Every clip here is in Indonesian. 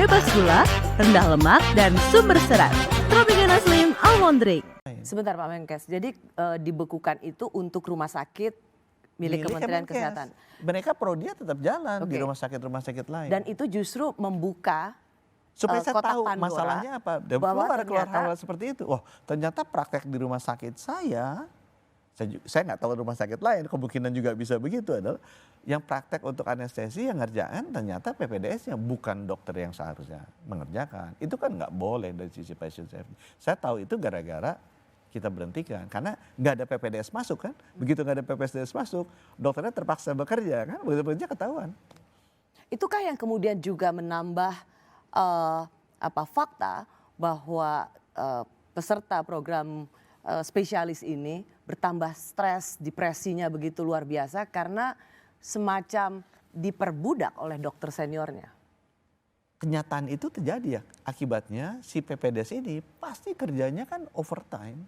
bebas gula, rendah lemak, dan sumber serat. Tropicana Slim Almond Drink. Sebentar Pak Menkes, jadi dibekukan itu untuk rumah sakit milik Kementerian Kesehatan. Mereka prodi tetap jalan di rumah sakit lain. Dan itu justru membuka supaya saya kotak tahu Pandora, masalahnya apa. Dan keluar hal seperti itu. Oh, ternyata praktek di rumah sakit saya nggak tahu rumah sakit lain, kemungkinan juga bisa begitu adalah yang praktek untuk anestesi yang ngerjakan ternyata PPDS-nya bukan dokter yang seharusnya mengerjakan. Itu kan nggak boleh dari sisi patient safety. Saya tahu itu gara-gara kita berhentikan karena nggak ada PPDS masuk kan. Begitu nggak ada PPDS masuk, dokternya terpaksa bekerja kan, begitu bekerja ketahuan. Itukah yang kemudian juga menambah fakta bahwa peserta program spesialis ini bertambah stres, depresinya begitu luar biasa karena semacam diperbudak oleh dokter seniornya. Kenyataan itu terjadi ya, akibatnya si PPDS ini pasti kerjanya kan overtime.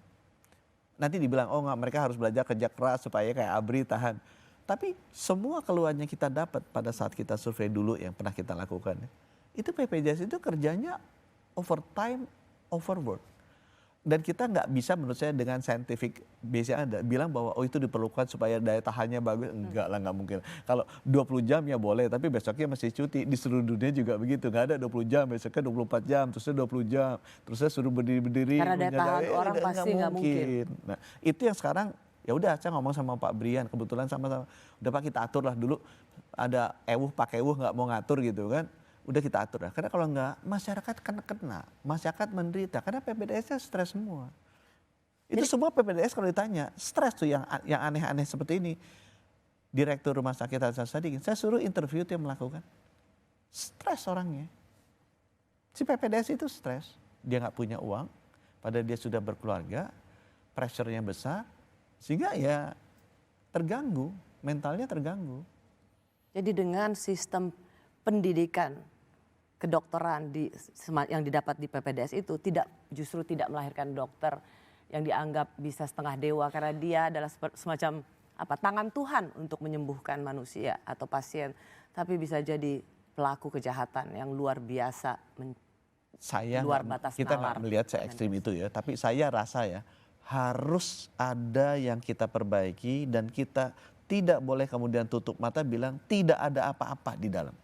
Nanti dibilang oh nggak, mereka harus belajar kerja keras supaya kayak ABRI tahan. Tapi semua keluhannya kita dapat pada saat kita survei dulu yang pernah kita lakukan, itu PPDS itu kerjanya overtime, overwork. Dan kita nggak bisa menurut saya dengan scientific base yang ada bilang bahwa oh itu diperlukan supaya daya tahannya bagus. Enggak lah, nggak mungkin. Kalau 20 jam ya boleh, tapi besoknya masih cuti. Di seluruh dunia juga begitu, nggak ada 20 jam, besoknya 24 jam, terusnya 20 jam, terusnya suruh berdiri-berdiri. Karena daya tahan orang pasti nggak mungkin. Nah itu yang sekarang ya udah saya ngomong sama Pak Brian, kebetulan sama-sama udah Pak kita atur lah dulu, ada Pak Ewuh nggak mau ngatur gitu kan. Udah kita atur lah, karena kalau enggak masyarakat kena, masyarakat menderita karena PPDS-nya stres semua. Itu semua PPDS kalau ditanya, stres tuh yang aneh-aneh seperti ini. Direktur Rumah Sakit Hasan Sadikin, saya suruh interview itu yang melakukan. Stres orangnya. Si PPDS itu stres, dia nggak punya uang, padahal dia sudah berkeluarga, pressure-nya besar, sehingga ya terganggu, mentalnya terganggu. Jadi dengan sistem pendidikan kedokteran yang didapat di PPDS itu justru tidak melahirkan dokter yang dianggap bisa setengah dewa karena dia adalah semacam tangan Tuhan untuk menyembuhkan manusia atau pasien, tapi bisa jadi pelaku kejahatan yang luar biasa, luar batas nalar. Kita nggak melihat se-ekstrim itu ya, tapi saya rasa ya harus ada yang kita perbaiki dan kita tidak boleh kemudian tutup mata bilang tidak ada apa-apa di dalam.